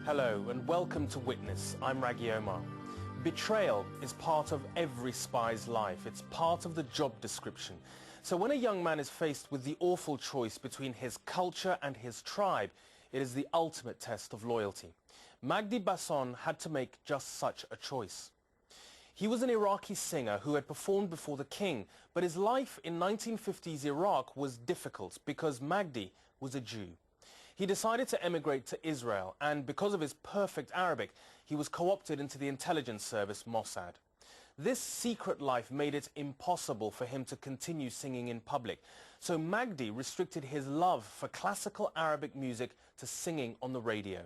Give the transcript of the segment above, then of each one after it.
Hello and welcome to Witness. I'm Omar. Betrayal is part of every spy's life. It's part of the job description. So when a young man is faced with the awful choice between his culture and his tribe, it is the ultimate test of loyalty. Magdi Basson had to make just such a choice. He was an Iraqi singer who had performed before the king, but his life in 1950s Iraq was difficult because Magdi was a Jew. He decided to emigrate to Israel, and because of his perfect Arabic, he was co-opted into the intelligence service Mossad. This secret life made it impossible for him to continue singing in public, so Magdi restricted his love for classical Arabic music to singing on the radio.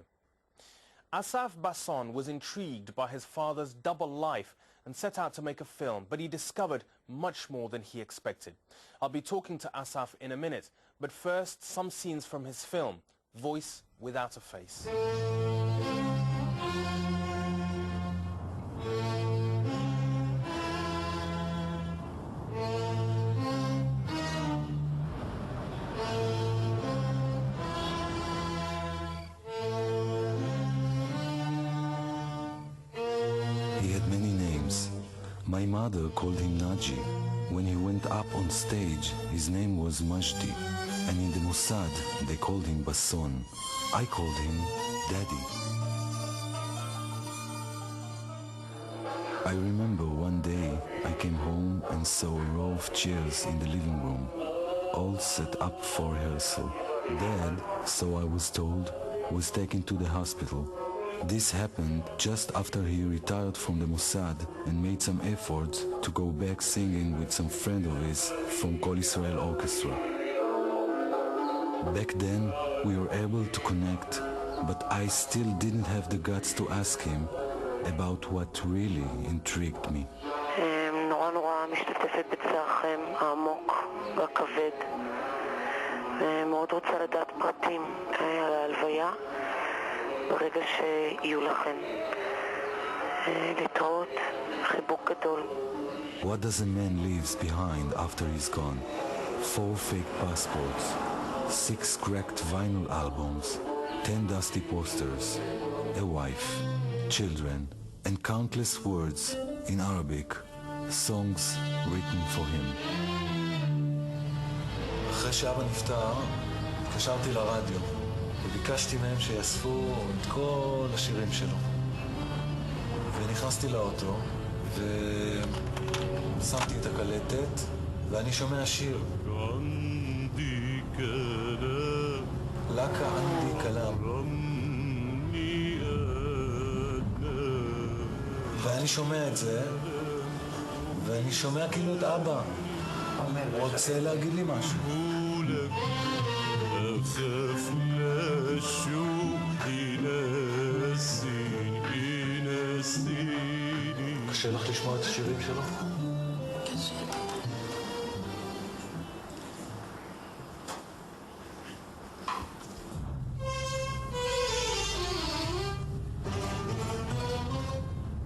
Asaf Basson was intrigued by his father's double life and set out to make a film, but he discovered much more than he expected. I'll be talking to Asaf in a minute, but first some scenes from his film, Voice Without a Face. He had many names. My mother called him Naji. When he went up on stage, his name was Majdi. And in the Mossad, they called him Basson. I called him Daddy. I remember one day I came home and saw a row of chairs in the living room, all set up for rehearsal. Dad, so I was told, was taken to the hospital. This happened just after he retired from the Mossad and made some efforts to go back singing with some friend of his from Kol Israel Orchestra. Back then, we were able to connect, but I still didn't have the guts to ask him about what really intrigued me. נורא משתתפת בצערכם העמוק והכבד. מאוד רוצה לדעת פרטים על ההלוויה ברגע שיהיו לכם. להתראות, חיבוק גדול. What does a man leaves behind after he's gone? 4 fake passports, 6 cracked vinyl albums, 10 dusty posters, a wife, children, and countless words in Arabic, songs written for him. אחרי שאבא נפטר, התקשרתי לרדיו וביקשתי מהם שיאספו את כל השירים שלו. ונכנסתי לאוטו ושמתי את הקלטת ואני שומע שיר. לקה ענדי כלם. ואני שומע את זה ואני שומע כאילו את אבא רוצה להגיד לי משהו. קשה לך לשמוע את השירים שלו? קשה.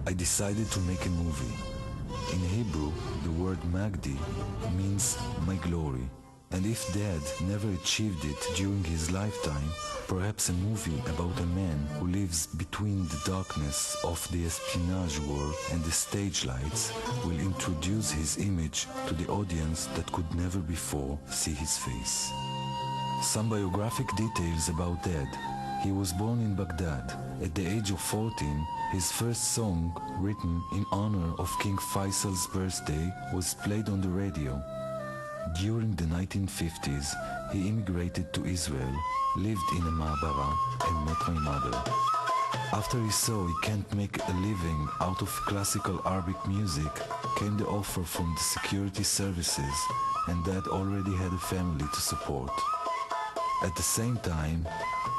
I decided to make a movie. In Hebrew, the word Magdi means my glory. And if Dad never achieved it during his lifetime, perhaps a movie about a man who lives between the darkness of the espionage war and the stage lights will introduce his image to the audience that could never before see his face. Some biographic details about Dad. He was born in Baghdad. At the age of 14, his first song, written in honor of King Faisal's birthday, was played on the radio. During the 1950s, he immigrated to Israel, lived in a ma'abara, and met my mother. After he saw he can't make a living out of classical Arabic music, came the offer from the security services, and Dad already had a family to support. At the same time,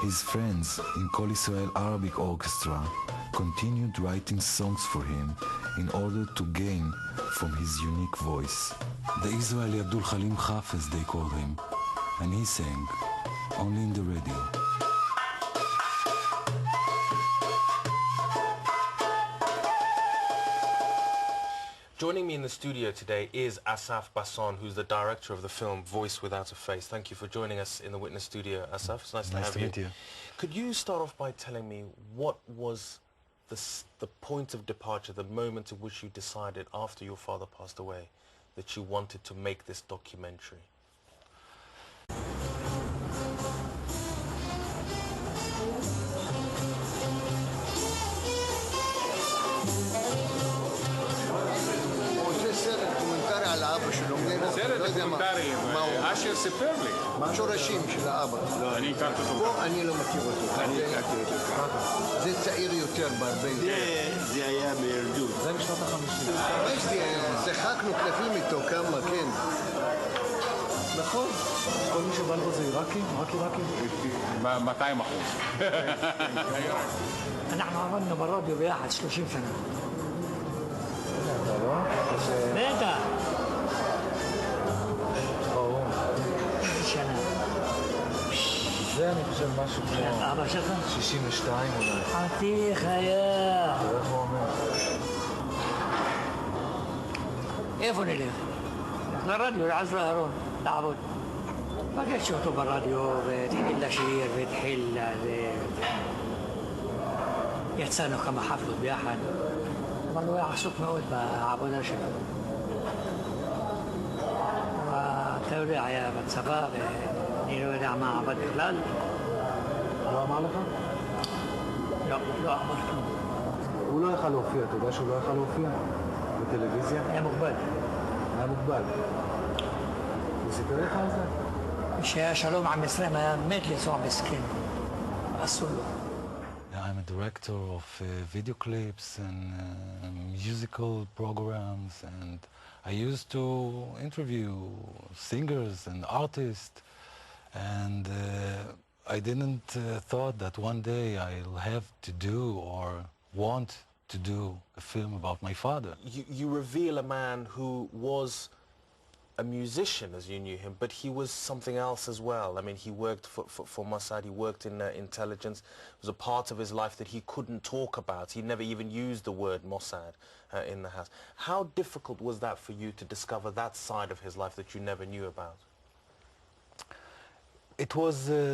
his friends in Kol Israel Arabic Orchestra continued writing songs for him in order to gain from his unique voice. The Israeli Abdul Halim Hafez, they called him, and he sang only in the radio. Joining me in the studio today is Basson, who's the director of the film Voice Without a Face. Thank you for joining us in the Witness studio, Asaf. It's nice to have you. Nice to meet you. Could you start off by telling me what was the point of departure, the moment at which you decided after your father passed away that you wanted to make this documentary? על האבא שלו, סרט דוקומנטרי, אשר סיפר לי. שורשים של האבא. לא, אני הכרתי אותו. פה אני לא מכיר אותו. אני הכרתי אותו. זה צעיר יותר בהרבה יותר. זה היה בילדות. זה משנות ה-50. שיחקנו קלפים איתו כמה, כן. נכון. כל מי שבא לו זה עיראקי? רק עיראקי? 200%. אנחנו עבדנו ברדיו ביחד 30 שנה. אתה לא? בטח. ברור. איזה שנה? זה אני חושב משהו כמו... אבא שלך? 62 אולי. חתיך היה. תראה איך הוא אומר. איפה נלך? לרדיו, לעזר אהרון, לעבוד. פגשתי אותו ברדיו והתחיל לשיר והתחיל... יצאנו כמה חפלות ביחד. אבל הוא היה עסוק מאוד בעבודה שלו. אתה יודע, היה בצבא ואני לא יודע מה עבד בכלל. לא אמר לך? לא, לא אמר כלום. הוא לא יכל להופיע, אתה יודע שהוא לא יכל להופיע? בטלוויזיה? היה מוגבל. היה מוגבל. הוא סיפר לך על זה? כשהיה שלום עם מצרים היה מת לנסוע בסכן. אסור לו. I'm a director of video clips and musical programs, and I used to interview singers and artists, and I didn't thought that one day I'll have to do or want to do a film about my father. You reveal a man who was a musician as you knew him, but he was something else as well. I mean, he worked for Mossad, he worked in intelligence. It was a part of his life that he couldn't talk about. He never even used the word Mossad in the house. How difficult was that for you to discover that side of his life that you never knew about? It was